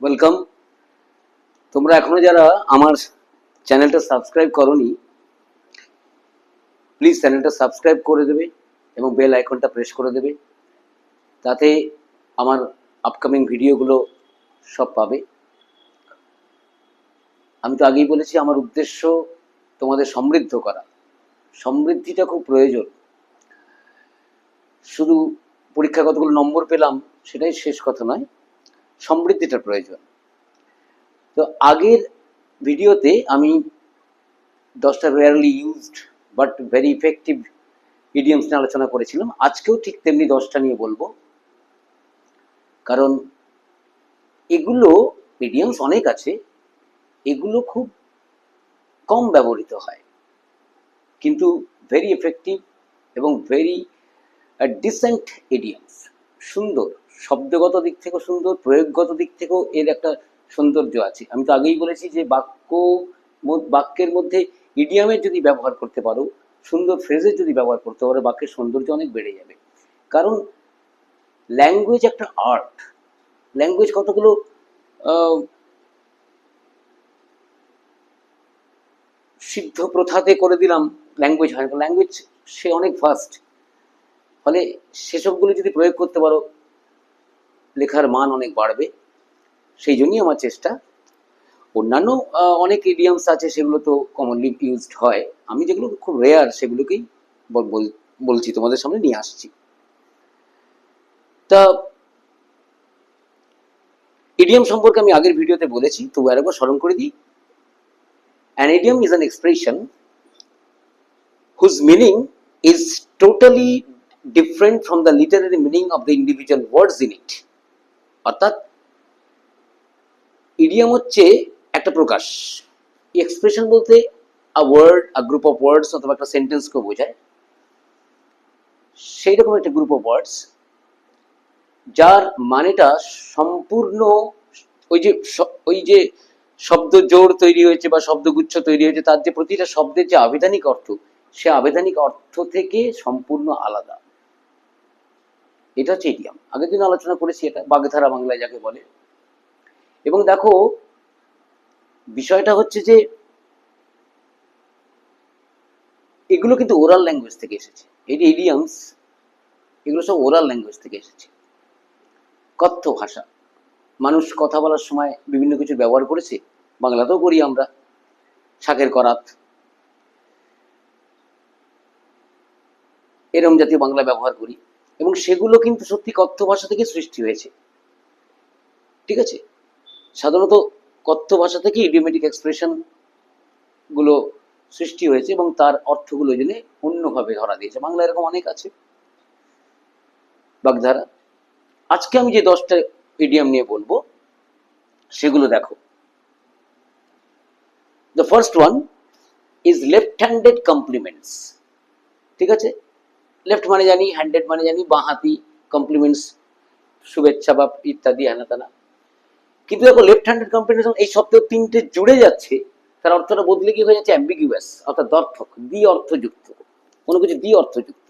Welcome. তোমরা এখনো যারা আমার চ্যানেলটা সাবস্ক্রাইব করোনি, প্লিজ চ্যানেলটা সাবস্ক্রাইব করে দেবে এবং বেল আইকনটা প্রেস করে দেবে, তাতে আমার আপকামিং ভিডিওগুলো সব পাবে। আমি তো আগেই বলেছি আমার উদ্দেশ্য তোমাদের সমৃদ্ধ করা। সমৃদ্ধিটা খুব প্রয়োজন। শুধু পরীক্ষা কতগুলো নম্বর পেলাম সেটাই শেষ কথা নয়, সমৃদ্ধিটা প্রয়োজন। তো আগের ভিডিওতে আমি 10টা rarely used but very effective idioms নিয়ে আলোচনা করেছিলাম। আজকেও ঠিক তেমনি 10টা নিয়ে বলবো, কারণ এগুলো ইডিয়মস অনেক আছে, এগুলো খুব কম ব্যবহৃত হয় কিন্তু ভেরি এফেক্টিভ এবং ভেরি ডিসেন্ট ইডিয়মস। সুন্দর, শব্দগত দিক থেকেও সুন্দর, প্রয়োগগত দিক থেকেও এর একটা সৌন্দর্য আছে। আমি তো আগেই বলেছি যে বাক্যের মধ্যে ইডিয়ামের যদি ব্যবহার করতে পারো, সুন্দর ফ্রেজের যদি ব্যবহার করতে পারো, বাক্যের সৌন্দর্য অনেক বেড়ে যাবে। কারণ ল্যাঙ্গুয়েজ একটা আর্ট। ল্যাঙ্গুয়েজ কতগুলো সিদ্ধ প্রথাতে করে দিলাম, ল্যাঙ্গুয়েজ হয় না। ল্যাঙ্গুয়েজ সে অনেক ফাস্ট, ফলে সেসবগুলো যদি প্রয়োগ করতে পারো লেখার মান অনেক বাড়বে। সেই জন্যই আমার চেষ্টা। অন্যান্য অনেক ইডিয়ামস আছে, সেগুলো তো কমনলি ইউজড হয়। আমি যেগুলো খুব রেয়ার সেগুলোকেই বলছি, তোমাদের সামনে নিয়ে আসছি। তা ইডিয়াম সম্পর্কে আমি আগের ভিডিওতে বলেছি, তবু আরেকবার স্মরণ করে দিই। An idiom is an expression whose meaning is totally different from the literary meaning of the individual words in it. অর্থাৎ ইডিয়াম হচ্ছে একটা প্রকাশ। এক্সপ্রেশন বলতে a word, a group of words অথবা একটা সেন্টেন্সকে বোঝায়। সেই রকম একটা গ্রুপ অফ ওয়ার্ডস যার মানেটা সম্পূর্ণ ওই যে শব্দ জোড় তৈরি হয়েছে বা শব্দগুচ্ছ তৈরি হয়েছে, তার যে প্রতিটা শব্দের যে আবেদানিক অর্থ, সে আবেদানিক অর্থ থেকে সম্পূর্ণ আলাদা। এটা হচ্ছে ইডিয়াম। আগের দিন আলোচনা করেছি এটা, বাগধারা বাংলায় যাকে বলে। এবং দেখো, বিষয়টা হচ্ছে যে এগুলো কিন্তু ওরাল ল্যাঙ্গুয়েজ থেকে এসেছে। এই যে ইডিয়ামস, এগুলো সব ওরাল ল্যাঙ্গুয়েজ থেকে এসেছে। কথ্য ভাষা, মানুষ কথা বলার সময় বিভিন্ন কিছু ব্যবহার করেছে, বাংলাতেও করি আমরা, শাকের করাত, এরম জাতীয় বাংলা ব্যবহার করি, এবং সেগুলো কিন্তু সত্যি কথ্য ভাষা থেকে সৃষ্টি হয়েছে। ঠিক আছে, সাধারণত কথ্য ভাষা থেকে ইডিওমেটিক এক্সপ্রেশন গুলো সৃষ্টি হয়েছে এবং তার অর্থগুলো জেনে অন্যভাবে ধরা দিয়েছে। বাংলা এরকম অনেক আছে বাগধারা। আজকে আমি যে 10টা ইডিয়াম নিয়ে বলবো সেগুলো দেখো। The first one is left handed compliments. ঠিক আছে, লেফট মানে জানি, হ্যান্ডেড মানে জানি বাঁ হাতি, কমপ্লিমেন্টস শুভেচ্ছা বা ইত্যাদি হেনা তেনা। কিন্তু দেখো, লেফট হ্যান্ডেড কমপ্লিমেন্টস এই শব্দ তিনটে জুড়ে যাচ্ছে, তার অর্থটা বদলে কি হয়ে যাচ্ছে অ্যাম্বিগুয়াস, অর্থাৎ দ্ব্যর্থক, দ্বি অর্থযুক্ত, কোনো কিছু দ্বি অর্থযুক্ত।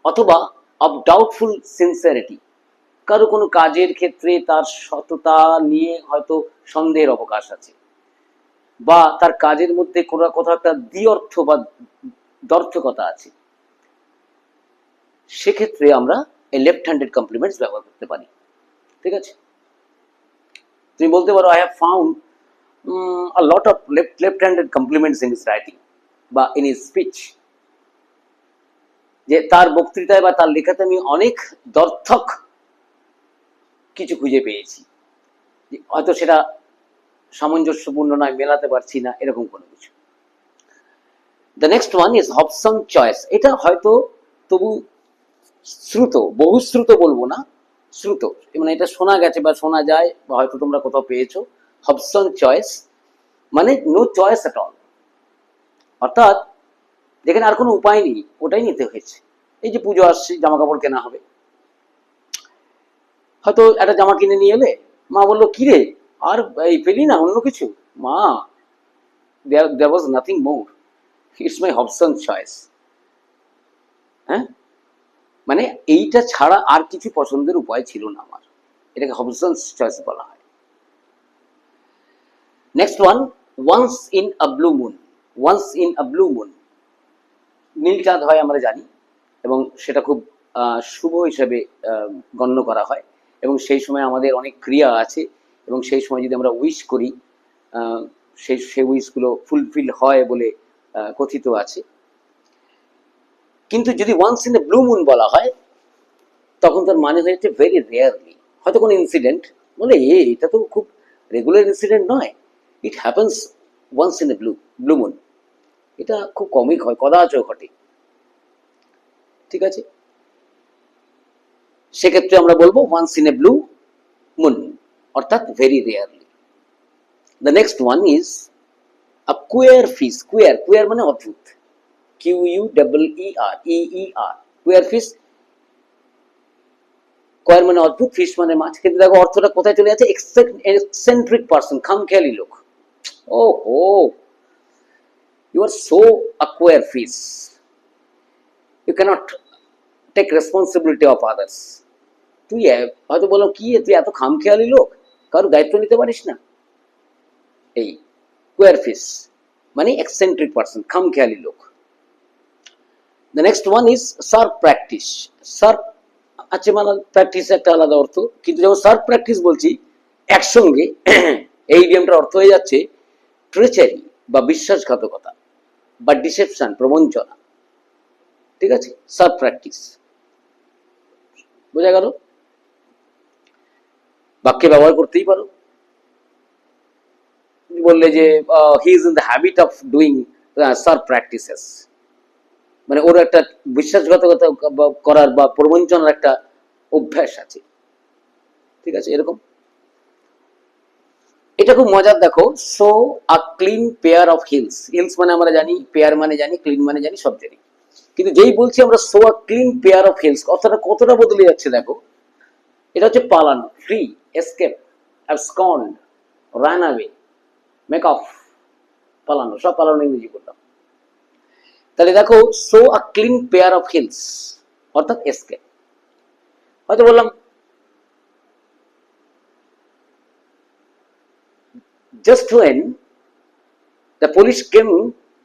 অথবা অফ ডাউটফুল সিনসিয়ারিটি, কারো কোনো কাজের ক্ষেত্রে তার সততা নিয়ে হয়তো সন্দেহের অবকাশ আছে, বা তার কাজের মধ্যে কোনো কোথাও একটা দ্বি অর্থ বা দ্ব্যর্থকতা আছে, সেক্ষেত্রে আমরা এই লেফট হ্যান্ডেড কমপ্লিমেন্টস ব্যবহার করতে পারি। ঠিক আছে, তুমি বলতে পারো I have found a lot of left-handed compliments in his writing বা in his speech, যে তার বক্তৃতায় বা তার লেখাতে আমি অনেক দ্ব্যর্থক কিছু খুঁজে পেয়েছি, হয়তো সেটা সামঞ্জস্যপূর্ণ নয়, মেলাতে পারছি না, এরকম কোনো কিছু। The next one is Hobson choice. এটা হয়তো তবু শ্রুত, বহুশ্রুত বলবো না, শ্রুত, মানে এটা শোনা গেছে বা শোনা যায় বা হয়তো তোমরা কোথাও পেয়েছো। হবসন চয়েস মানে নো চয়েস এট অল, অর্থাৎ যেখানে আর কোনো উপায় নেই ওটাই নিতে হয়েছে। এই যে পুজো আসছে, জামা কাপড় কেনা হবে, হয়তো একটা জামা কিনে নিয়ে এলে, মা বললো কি রে আর এই পেলি না অন্য কিছু, মা there was nothing more, it's my Hobson choice। হ্যাঁ, মানে এইটা ছাড়া আর কিছু পছন্দের উপায় ছিল না আমার, এটাকে হবসন চয়েস বলা হয়। Next one, once in a blue moon. Once in a blue moon, নীল চাঁদ হয় আমরা জানি, এবং সেটা খুব শুভ হিসেবে গণ্য করা হয়, এবং সেই সময় আমাদের অনেক ক্রিয়া আছে, এবং সেই সময় যদি আমরা উইশ করি সেই উইশগুলো ফুলফিল হয় বলে কথিত আছে। কিন্তু যদি once in a blue moon বলা হয়, তখন তার মানে হয়ে যাচ্ছে ভেরি রেয়ারলি। হয়তো কোনো ইনসিডেন্ট বলে এটা তো খুব রেগুলার ইনসিডেন্ট নয়, it happens once in a blue moon, এটা খুব কমই হয়, কদাচ ঘটে। ঠিক আছে, সেক্ষেত্রে আমরা বলবো once in a blue moon, অর্থাৎ very rarely. The next one is a queer fish. Queer, queer মানে অদ্ভুত, QUEER, EER, কুয়ার ফিশ। কয়ের মানে অদ্ভুত, ফিশ মানে মাছ। কিন্তু দেখো অর্থটা কোথায় চলে যাচ্ছে, এক্সেন্ট্রিক পারসন, খামখেয়ালি লোক। Oh ho, you are so a queer fish, you can't take responsibility of others. তুই হয়তো বলো কি তুই এত খামখেয়ালি লোক, কারোর দায়িত্ব নিতে পারিস না। এই কুয়ার ফিশ মানে এক্সেন্ট্রিক পারসন, খামখেয়ালি লোক। The next one is serve practice. Serve আছে মানে প্র্যাকটিস একটা আলাদা অর্থ, কিন্তু যখন সার্ভ প্র্যাকটিস বলছি একসঙ্গে এই ইডিয়ামটার অর্থ হয়ে যাচ্ছে ট্রেচারি বা বিশ্বাসঘাতকতা বা ডিসেপশন, প্রবঞ্চনা। ঠিক আছে, সার্ভ প্র্যাকটিস বোঝা গেল, বাক্যে ব্যবহার করতেই পারো। বললে যে he is in the habit of doing serve practices, মানে ওর একটা বিশ্বাসঘাতকতা করার বা প্রবঞ্চনার একটা অভ্যাস আছে। ঠিক আছে, এরকম। এটা খুব মজার, দেখো, so a clean pair of hills. Hills মানে আমরা জানি, পেয়ার মানে জানি, ক্লিন মানে জানি, সব জানি, কিন্তু যেই বলছি আমরা so a clean pair of hills, অর্থাৎ কতটা বদলে যাচ্ছে দেখো। এটা হচ্ছে পালানো, free, escape, অ্যাবসকন্ড, run away, make of, পালানো, সব পালানো ইংরেজি করলাম। তাহলে দেখো so a clean pair of hills অর্থাৎ এসকেপ। হয়তো বললাম just when the police came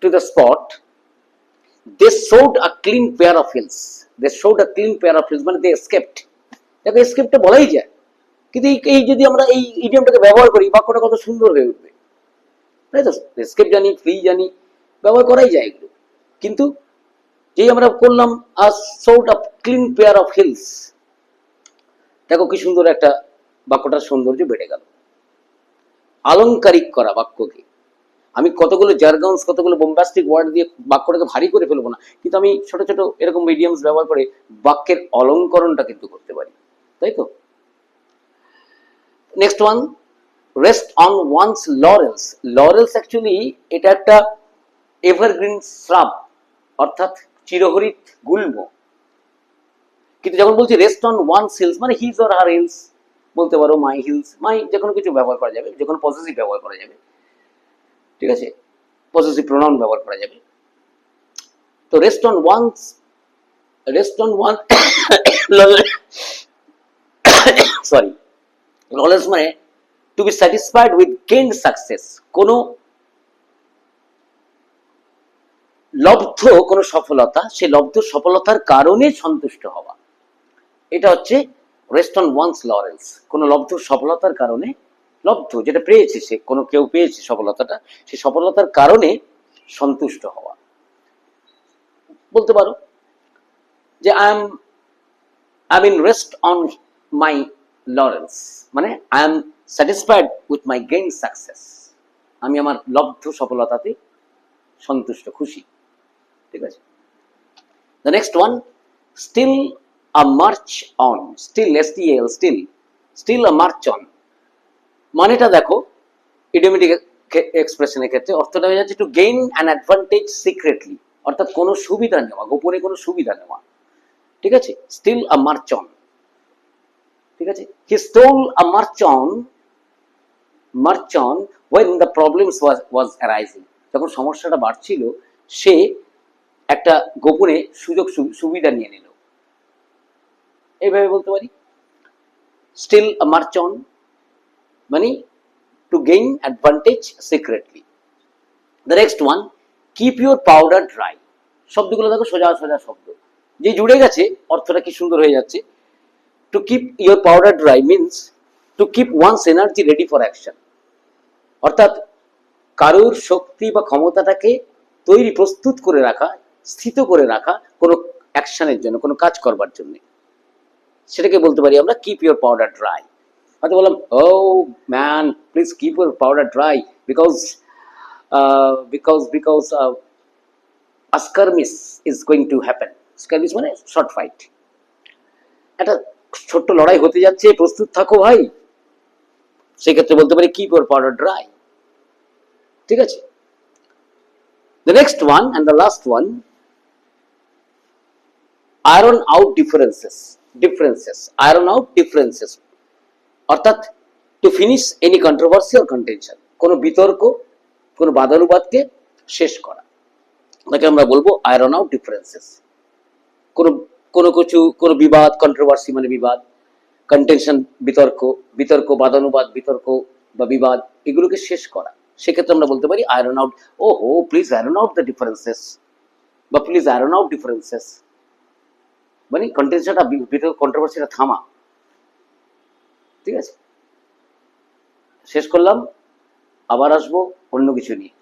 to the spot, they showed a clean pair of heels. They showed a clean pair of heels, মানে they escaped. দেখো এসকেপটা বলাই যায়, কিন্তু এই যদি আমরা এই ইডিয়ামটাকে ব্যবহার করি, বাক্যটা কত সুন্দর হয়ে উঠবে, তাই তো? এসকেপ জানি, ফ্রি জানি, ব্যবহার করাই যায় এগুলো। কিন্তু যেই আমরা করলাম a showed a clean pair of heels, দেখো কি সুন্দর একটা, বাক্যটার সৌন্দর্য বেড়ে গেল। আলংকারিক করা বাক্যকে, আমি কতগুলো জার্গনস, কতগুলো বোম্বাস্টিক ওয়ার্ড দিয়ে বাক্যটাকে ভারী করে ফেলবো না, কিন্তু আমি ছোট ছোট এরকম মিডিয়ামস ব্যবহার করে বাক্যের অলঙ্করণটা কিন্তু করতে পারি, তাই তো? Next one, rest on one's laurels. Laurels actually এটা একটা এভারগ্রিন শ্রাব, অর্থাৎ চিরহরিত গুল্ম। কিন্তু যখন বলছি রেস্ট অন ওয়ান্স হিলস, মানে হিজ অর হার হিলস বলতে পারো, মাই হিলস, মাই, যে কোনো কিছু ব্যবহার করা যাবে, যে কোনো পজিটিভ ব্যবহার করা যাবে। ঠিক আছে, পজিটিভ প্রোনাউন ব্যবহার করা যাবে। তো rest on one's, rest on one, sorry, knowledge মানে to be satisfied with gain success, কোনো লব্ধ কোনো সফলতা, সেই লব্ধ সফলতার কারণে সন্তুষ্ট হওয়া, এটা হচ্ছে রেস্ট অন ওয়ান্স লরেলস। কোনো লব্ধ সফলতার কারণে, লব্ধ যেটা পেয়েছে, সে কোনো কেউ পেয়েছে সফলতাটা, সেই সফলতার কারণে সন্তুষ্ট হওয়া। বলতে পারো যে I am in rest on my laurels, মানে I am satisfied with my gain success, আমি আমার লব্ধ সফলতাতে সন্তুষ্ট, খুশি। ঠিক আছে, the next one, steal a march on. Steal, STL, steal, steal a march on, মানেটা দেখো ইডিওমেটিক এক্সপ্রেশনের ক্ষেত্রে অর্থটা হয়ে যাচ্ছে to gain an advantage secretly, অর্থাৎ কোনো সুবিধা নেওয়া, গোপনে কোনো সুবিধা নেওয়া। ঠিক আছে, স্টিল আ মার্চ অন। ঠিক আছে, he stole a march on, march on when the problems was arising, যখন সমস্যাটা বাড়ছিল সে একটা গোপনে সুযোগ সুবিধা নিয়ে নিল, এইভাবে বলতে পারি। স্টিল আ মার্চ অন মানে to gain advantage secretly. The next one, keep your powder dry. শব্দগুলো দেখো সোজা সোজা শব্দ, যে জুড়ে গেছে অর্থটা কি সুন্দর হয়ে যাচ্ছে। To keep your powder dry means to keep one's energy ready for action. অর্থাৎ কারোর শক্তি বা ক্ষমতাটাকে তৈরি প্রস্তুত করে রাখা, স্থিত করে রাখা কোনো অ্যাকশনের জন্য, কোনো কাজ করবার জন্য, সেটাকে বলতে পারি আমরা কিপ ইউর পাউডার ড্রাই। হয়তো বললাম, oh man please keep your powder dry because a skirmish is going to happen. Skirmish মানে শর্ট ফাইট, একটা ছোট্ট লড়াই হতে যাচ্ছে, প্রস্তুত থাকো ভাই। সেক্ষেত্রে বলতে পারি কিপ ইউর পাউডার ড্রাই। ঠিক আছে। The next one and the last one, iron out differences. Iron out differences অর্থাৎ to finish any controversy or contention, কোনো বিতর্ক, কোনো বাদানুবাদকে শেষ করা, তাকে আমরা বলবো iron out differences. কোনো বিবাদ, কন্ট্রোভার্সি মানে বিবাদ, কন্টেনশন বিতর্ক, বাদানুবাদ, বিতর্ক বা বিবাদ, এগুলোকে শেষ করা। সেক্ষেত্রে আমরা বলতে পারি আয়রন আউট, ওহো please iron out the differences, বা প্লিজ আয়রন আউট ডিফারেন্সেস, মানে কন্টেনশনটা, বিতর্ক, কন্ট্রোভার্সিটা থামা। ঠিক আছে, শেষ করলাম, আবার আসবো অন্য কিছু নিয়ে।